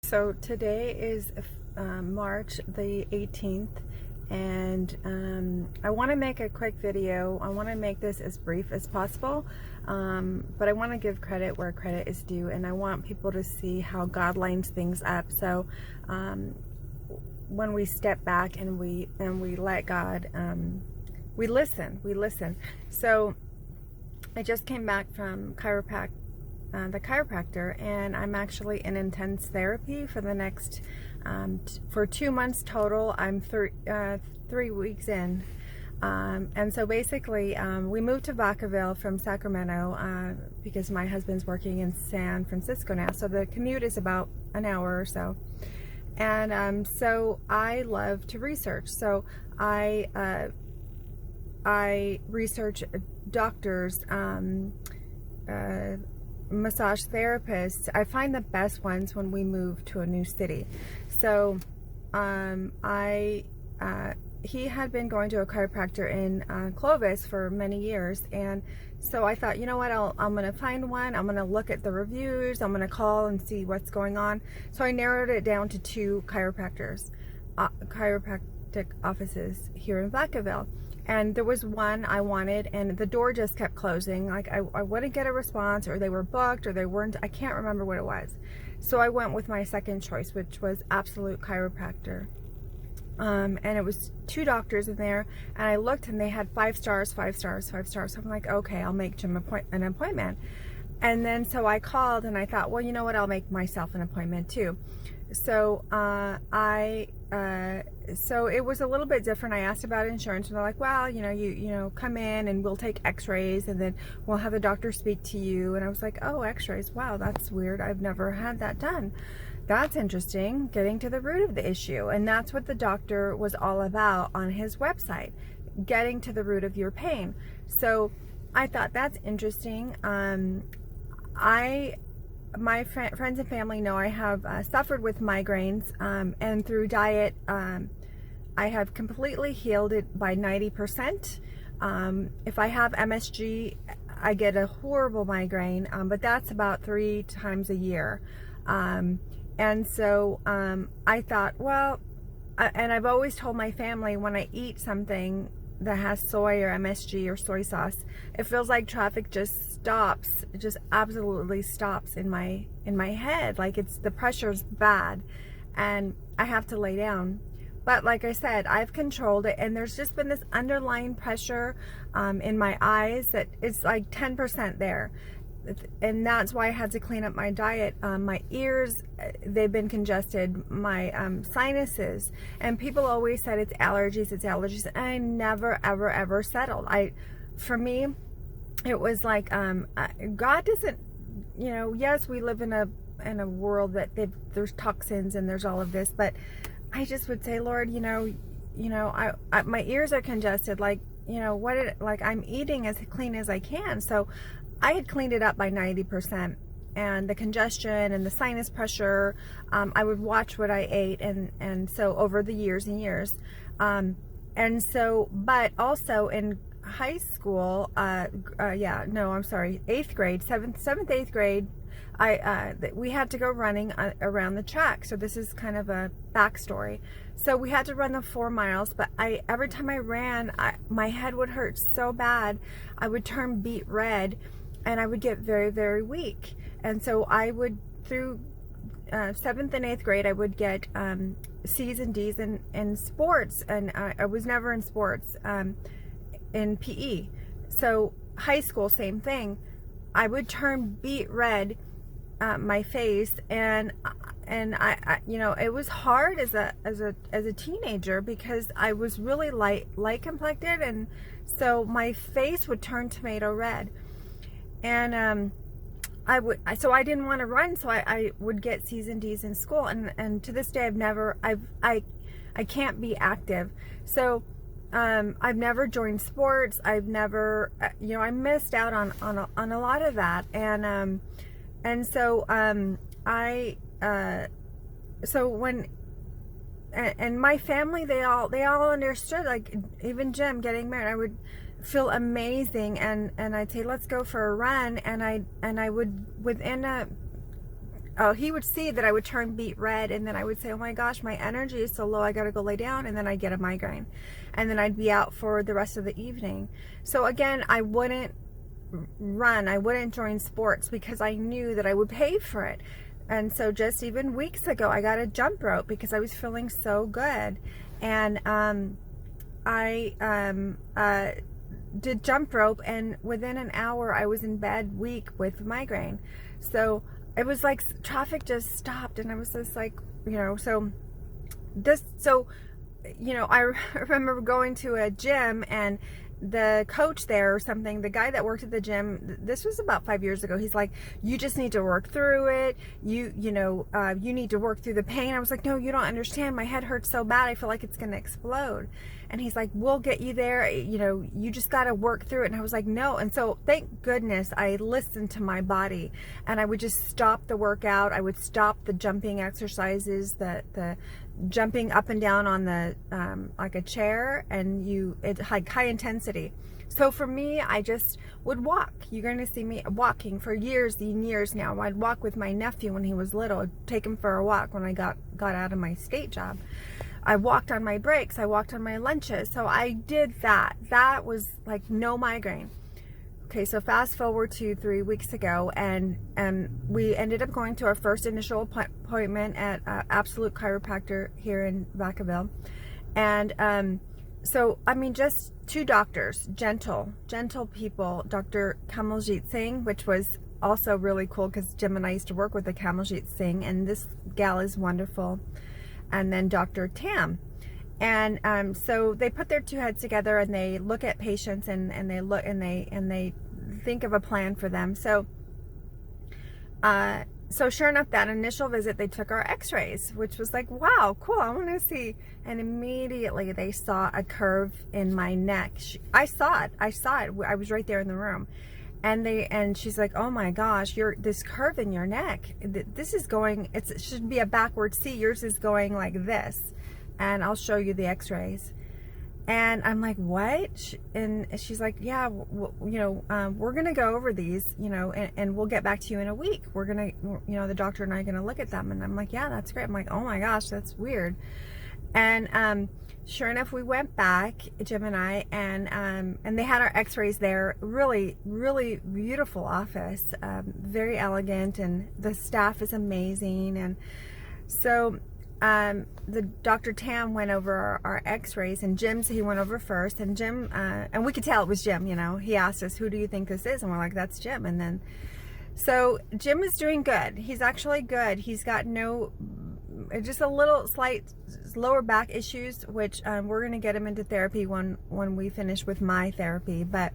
So today is March the 18th, and I want to make a quick video. I want to make this as brief as possible, but I want to give credit where credit is due, and I want people to see how God lines things up. So when we step back and we let God, we listen. So I just came back from the chiropractor, and I'm actually in intense therapy for the next for 2 months total. I'm 3 weeks in, and so basically we moved to Vacaville from Sacramento because my husband's working in San Francisco now, so the commute is about an hour or so. And so I love to research, so I research doctors, massage therapists. I find the best ones when we move to a new city. So he had been going to a chiropractor in Clovis for many years, and so I thought, you know what, I'm gonna find one. I'm gonna look at the reviews. I'm gonna call and see what's going on. So I narrowed it down to 2 chiropractic offices here in Vacaville. And there was one I wanted, and the door just kept closing. Like I wouldn't get a response, or they were booked, or they weren't. I can't remember what it was. So I went with my second choice, which was Absolute Chiropractor. And it was 2 doctors in there, and I looked, and they had 5 stars, 5 stars, 5 stars. So I'm like, okay, I'll make Jim an appointment. And then so I called, and I thought, well, you know what? I'll make myself an appointment too. So so it was a little bit different. I asked about insurance, and they're like, well, you come in and we'll take x-rays, and then we'll have the doctor speak to you. And I was like, oh, x-rays, wow, that's weird. I've never had that done. That's interesting, getting to the root of the issue. And that's what the doctor was all about on his website, getting to the root of your pain. So I thought, that's interesting. My friends and family know I have suffered with migraines, and through diet, I have completely healed it by 90%. If I have MSG, I get a horrible migraine, but that's about 3 times a year. And so I thought, well, and I've always told my family, when I eat something that has soy or MSG or soy sauce, it feels like traffic just stops. It just absolutely stops in my head. Like the pressure's bad, and I have to lay down. But like I said, I've controlled it, and there's just been this underlying pressure in my eyes that it's like 10% there. And that's why I had to clean up my diet. My ears, they've been congested, my sinuses, and people always said it's allergies, and I never ever settled. For me, it was like God doesn't, yes, we live in a world that there's toxins and there's all of this, but I just would say, Lord, my ears are congested, like, I'm eating as clean as I can. So I had cleaned it up by 90%, and the congestion and the sinus pressure, I would watch what I ate, and so over the years and years, and so, but also in high school, 8th grade, 7th, 8th grade, we had to go running around the track. So this is kind of a backstory. So we had to run the 4 miles, but every time I ran, my head would hurt so bad. I would turn beet red, and I would get very, very weak. And so I would, through 7th and 8th grade, I would get C's and D's in sports, and I was never in sports, in PE. So high school, same thing. I would turn beet red, my face, and I it was hard as a teenager, because I was really light complected, and so my face would turn tomato red. And so I didn't want to run, so I would get C's and D's in school, and to this day I can't be active. So I've never joined sports. I've never, I missed out on a lot of that, and so so when, and my family, they all understood, like even Jim getting married, I would feel amazing, and I'd say, let's go for a run, and I would, within he would see that I would turn beet red, and then I would say, oh my gosh, my energy is so low, I gotta go lay down, and then I'd get a migraine. And then I'd be out for the rest of the evening. So again, I wouldn't run, I wouldn't join sports because I knew that I would pay for it. And so just even weeks ago, I got a jump rope because I was feeling so good. And I did jump rope, and within an hour I was in bed weak with migraine. So it was like traffic just stopped, and I was just like, you know, I remember going to a gym, and the coach there or something, the guy that worked at the gym, this was about 5 years ago, he's like, you just need to work through it. You need to work through the pain. I was like, no, you don't understand. My head hurts so bad. I feel like it's going to explode. And he's like, we'll get you there. You know, you just got to work through it. And I was like, no. And so thank goodness I listened to my body, and I would just stop the workout. I would stop the jumping exercises, the jumping up and down on the, like a chair, and it's like high intensity. So for me, I just would walk. You're going to see me walking for years and years now. I'd walk with my nephew when he was little. I'd take him for a walk when I got out of my state job. I walked on my breaks. I walked on my lunches. So I did that. That was like no migraine. Okay, so fast forward to 3 weeks ago, and we ended up going to our first initial appointment at Absolute Chiropractor here in Vacaville. And so, I mean, just two doctors, gentle people, Dr. Kamaljit Singh, which was also really cool because Jim and I used to work with the Kamaljit Singh, and this gal is wonderful. And then Dr. Tam. And so they put their two heads together, and they look at patients, and they think of a plan for them. So sure enough, that initial visit, they took our x-rays, which was like, wow, cool, I want to see. And immediately they saw a curve in my neck. I saw it. I was right there in the room. And she's like, oh my gosh, this curve in your neck, this is going, it should be a backward C. Yours is going like this. And I'll show you the x-rays. And I'm like, what? And she's like, yeah, we're going to go over these, and we'll get back to you in a week. We're going to, the doctor and I are going to look at them. And I'm like, yeah, that's great. I'm like, oh my gosh, that's weird. And sure enough, we went back, Jim and I, and they had our x-rays there. Really, really beautiful office, very elegant, and the staff is amazing. And so the Dr. Tam went over our x-rays, and he went over first, and Jim, and we could tell it was Jim, he asked us, who do you think this is? And we're like, that's Jim. And then, so Jim is doing good. He's actually good. He's got just a little slight lower back issues, which we're going to get him into therapy when we finish with my therapy. But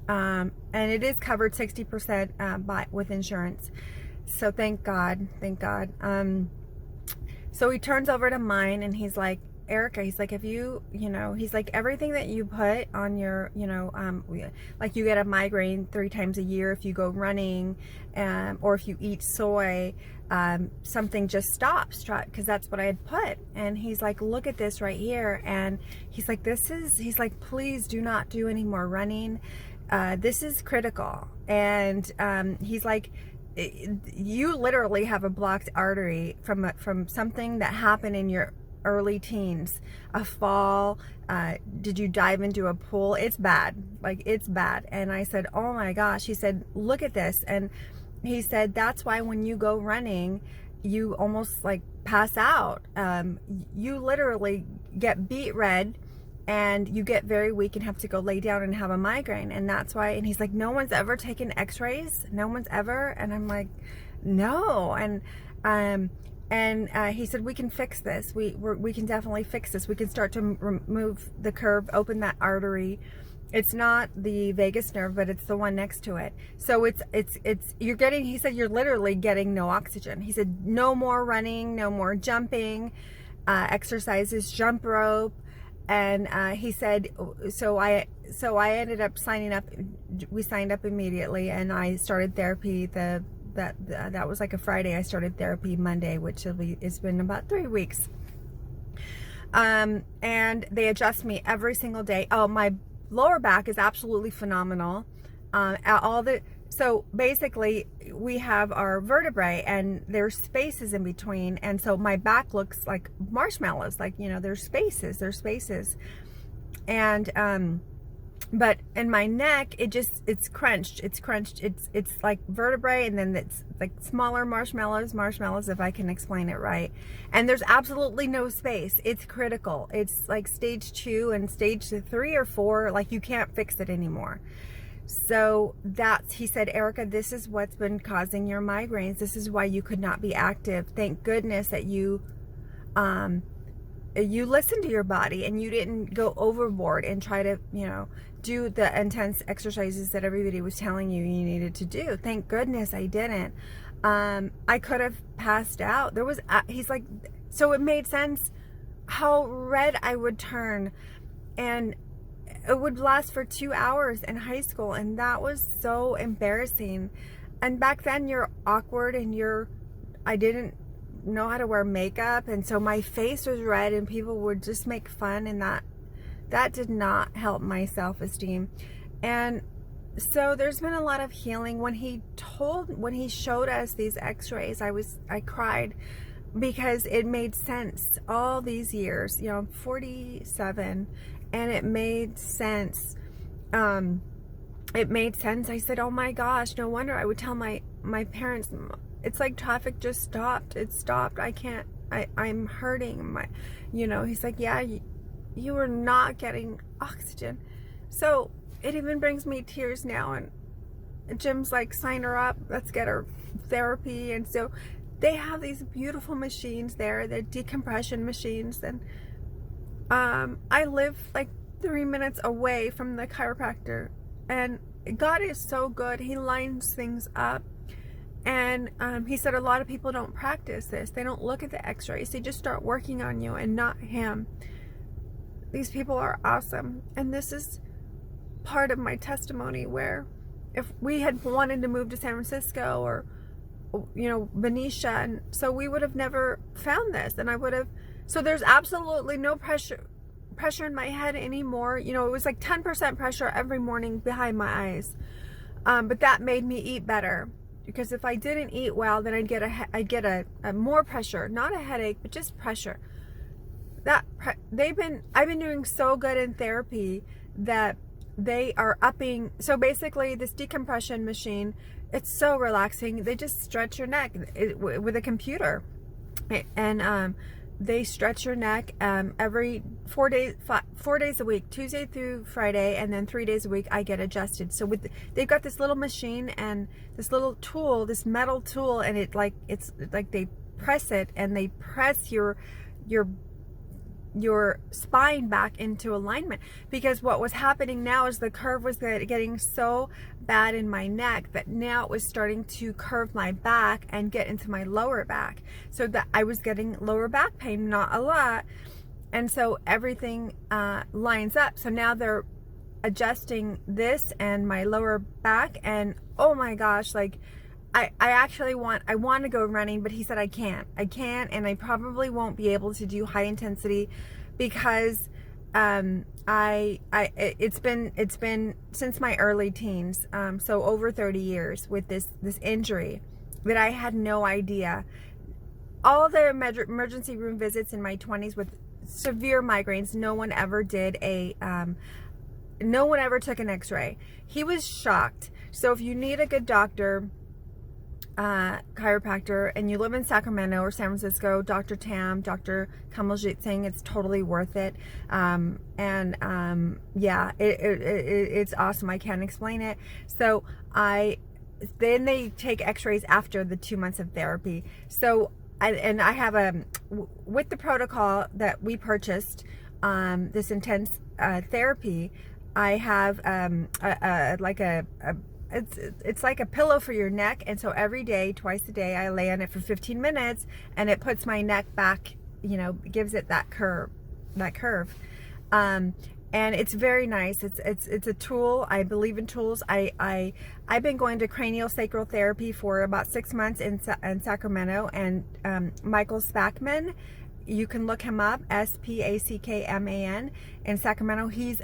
and it is covered 60% with insurance. So thank God. So he turns over to mine, and he's like, Erica, he's like, if you, he's like, everything that you put on your, like you get a migraine 3 times a year if you go running, or if you eat soy, something just stops, because that's what I had put. And he's like, look at this right here. And he's like, he's like, please do not do any more running. This is critical. And he's like, you literally have a blocked artery from something that happened in your early teens, a fall, did you dive into a pool? It's bad, like it's bad. And I said, oh my gosh. He said, look at this. And he said, that's why when you go running, you almost like pass out. You literally get beet red, and you get very weak and have to go lay down and have a migraine. And that's why. And he's like, no one's ever taken x-rays? No one's ever? And I'm like, no. And he said, we can fix this. We can definitely fix this. We can start to remove the curve, open that artery. It's not the vagus nerve, but it's the one next to it. So he said, you're literally getting no oxygen. He said, no more running, no more jumping, exercises, jump rope. And he said, so I ended up signing up. We signed up immediately, and I started therapy. That was like a Friday. I started therapy Monday, which it's been about 3 weeks. And they adjust me every single day. Oh, my lower back is absolutely phenomenal. So basically we have our vertebrae and there's spaces in between, and so my back looks like marshmallows, like, you know, there's spaces. And but in my neck, it's crunched, it's like vertebrae, and then it's like smaller marshmallows, if I can explain it right. And there's absolutely no space. It's critical. It's like stage 2 and stage 3 or 4, like you can't fix it anymore. So he said, Erica, this is what's been causing your migraines. This is why you could not be active. Thank goodness that you listened to your body and you didn't go overboard and try to, you know, do the intense exercises that everybody was telling you needed to do. Thank goodness I didn't. I could have passed out. He's like, so it made sense how red I would turn, and it would last for 2 hours in high school, and that was so embarrassing. And back then you're awkward and I didn't know how to wear makeup, and so my face was red and people would just make fun, and that did not help my self-esteem. And so there's been a lot of healing. When he showed us these x-rays, I cried, because it made sense all these years. You know, I'm 47, and it made sense. It made sense. I said, oh my gosh, no wonder. I would tell my parents, it's like traffic just stopped. It stopped. I'm hurting. He's like, yeah, you were not getting oxygen. So it even brings me tears now. And Jim's like, sign her up. Let's get her therapy. And so they have these beautiful machines there. They're decompression machines. And I live like 3 minutes away from the chiropractor. And God is so good. He lines things up. And he said a lot of people don't practice this. They don't look at the x-rays. They just start working on you and not him. These people are awesome. And this is part of my testimony, where if we had wanted to move to San Francisco or, you know, Benicia, and so we would have never found this. And so there's absolutely no pressure in my head anymore. You know, it was like 10% pressure every morning behind my eyes. But that made me eat better. Because if I didn't eat well, then I'd get a more pressure, not a headache, but just pressure. I've been doing so good in therapy that they are upping. So basically, this decompression machine, it's so relaxing. They just stretch your neck with a computer, and they stretch your neck every 4 days a week, Tuesday through Friday, and then 3 days a week I get adjusted. So they've got this little machine and this little tool, this metal tool, and it's like they press it, and they press your spine back into alignment. Because what was happening now is the curve was getting so bad in my neck that now it was starting to curve my back and get into my lower back, so that I was getting lower back pain, not a lot. And so everything lines up. So now they're adjusting this and my lower back, and oh my gosh, like I actually want to go running, but he said I can't, and I probably won't be able to do high intensity, because it's been since my early teens, so over 30 years with this injury that I had no idea. All the emergency room visits in my 20s with severe migraines, no one ever took an x-ray. He was shocked. So if you need a good doctor, chiropractor, and you live in Sacramento or San Francisco, Dr. Tam, Dr. Kamaljit Singh, it's totally worth it. Yeah, it's awesome. I can't explain it. So then they take x-rays after the 2 months of therapy. So I have with the protocol that we purchased, this intense therapy, I have it's like a pillow for your neck, and so every day, twice a day, I lay on it for 15 minutes, and it puts my neck back, you know, gives it that curve. And it's very nice. It's a tool. I believe in tools. I've been going to craniosacral therapy for about 6 months in Sacramento, and Michael Spackman, you can look him up, Spackman in Sacramento. He's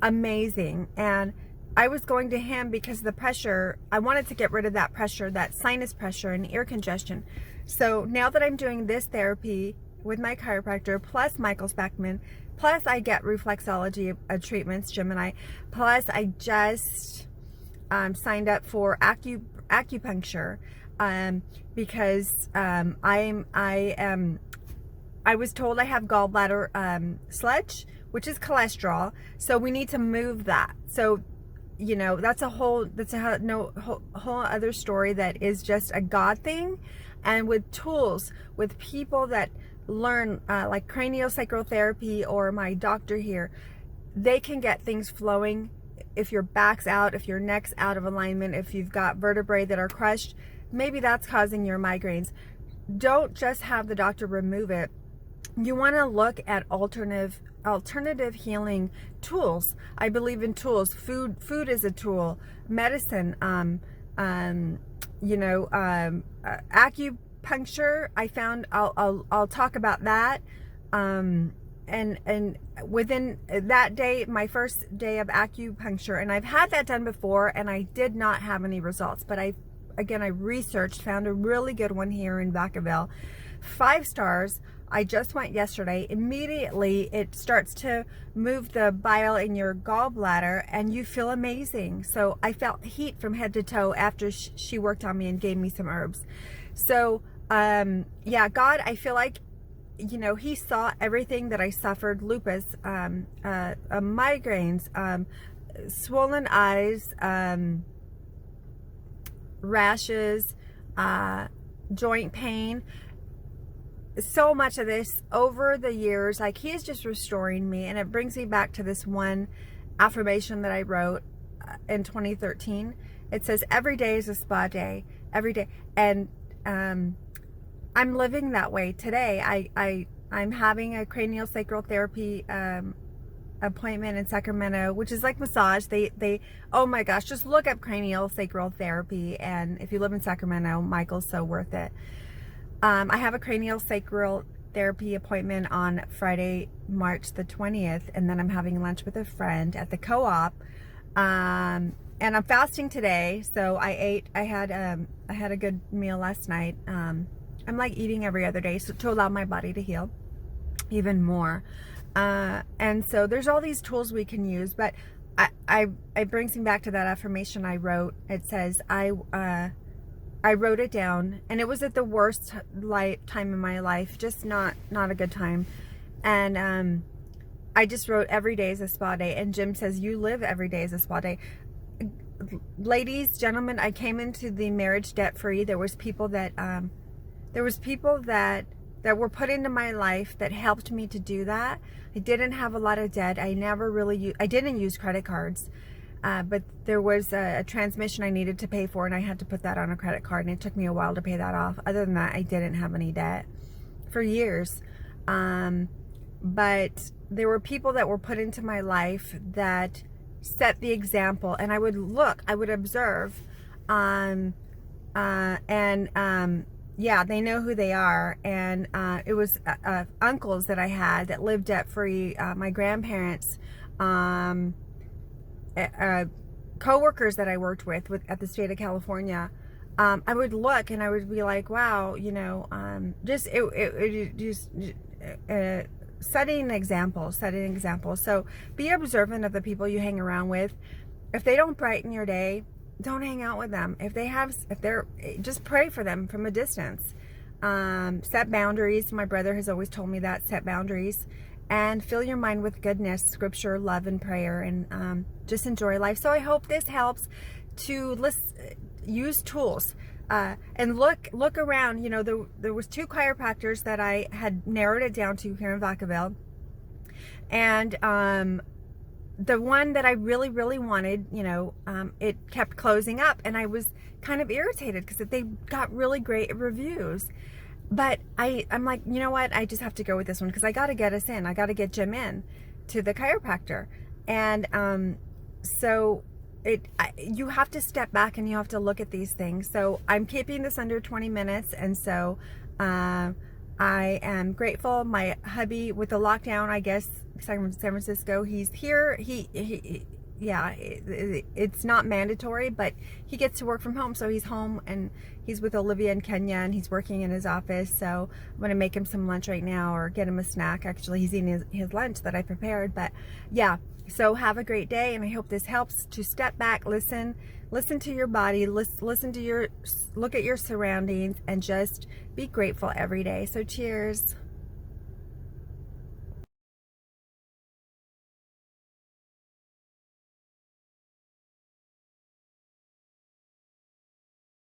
amazing, and I was going to him because the pressure, I wanted to get rid of that pressure, that sinus pressure and ear congestion. So now that I'm doing this therapy with my chiropractor, plus Michael Spackman, plus I get reflexology treatments, Jim and I, plus I just signed up for acupuncture because I was told I have gallbladder sludge, which is cholesterol, so we need to move that. So, you know, that's a whole other story that is just a God thing. And with tools, with people that learn like craniosacral therapy or my doctor here, they can get things flowing. If your back's out, if your neck's out of alignment, if you've got vertebrae that are crushed, maybe that's causing your migraines. Don't just have the doctor remove it. You want to look at alternative healing tools. I believe in tools. Food is a tool. Medicine, acupuncture. I found I'll talk about that. And within that day, my first day of acupuncture, and I've had that done before, and I did not have any results. But I researched, found a really good one here in Vacaville, 5 stars. I just went yesterday. Immediately, it starts to move the bile in your gallbladder, and you feel amazing. So I felt heat from head to toe after she worked on me and gave me some herbs. So, yeah, God, I feel like, you know, He saw everything that I suffered: lupus, migraines, swollen eyes, rashes, joint pain. So much of this over the years, like He is just restoring me. And it brings me back to this one affirmation that I wrote in 2013. It says, every day is a spa day, every day. And I'm living that way today. I'm having a craniosacral therapy appointment in Sacramento, which is like massage. They oh my gosh, just look up craniosacral therapy, and if you live in Sacramento, Michael's so worth it. I have a craniosacral therapy appointment on Friday, March the 20th, and then I'm having lunch with a friend at the co-op. And I'm fasting today, so I had a good meal last night. I'm like eating every other day, so to allow my body to heal even more. And so there's all these tools we can use, but it brings me back to that affirmation I wrote. It says, I wrote it down, and it was at the worst time in my life, just not a good time. And I just wrote, every day is a spa day. And Jim says, you live every day as a spa day. Ladies, gentlemen, I came into the marriage debt free. There was people that were put into my life that helped me to do that. I didn't have a lot of debt. I didn't use credit cards. But there was a transmission I needed to pay for, and I had to put that on a credit card, and it took me a while to pay that off. Other than that, I didn't have any debt for years. But there were people that were put into my life that set the example, and I would observe, yeah, they know who they are. And it was uncles that I had that lived debt free, my grandparents, co-workers that I worked with at the state of California. I would look and I would be like, wow, you know, setting an example. So be observant of the people you hang around with. If they don't brighten your day, don't hang out with them. Just pray for them from a distance. Set boundaries. My brother has always told me that. Set boundaries. And fill your mind with goodness, scripture, love, and prayer, and just enjoy life. So I hope this helps to use tools and look around. You know, there was 2 chiropractors that I had narrowed it down to here in Vacaville, and the one that I really, really wanted, you know, it kept closing up, and I was kind of irritated because they got really great reviews. But I'm like, you know what? I just have to go with this one because I got to get us in. I got to get Jim in to the chiropractor. And so you have to step back and you have to look at these things. So I'm keeping this under 20 minutes. And so I am grateful. My hubby, with the lockdown, I guess, San Francisco, he's here. yeah, it's not mandatory, but he gets to work from home, so he's home and he's with Olivia in Kenya and he's working in his office. So I'm gonna make him some lunch right now, or get him a snack. Actually, he's eating his lunch that I prepared. But yeah, so have a great day, and I hope this helps to step back, listen to your body, listen to look at your surroundings, and just be grateful every day. So cheers.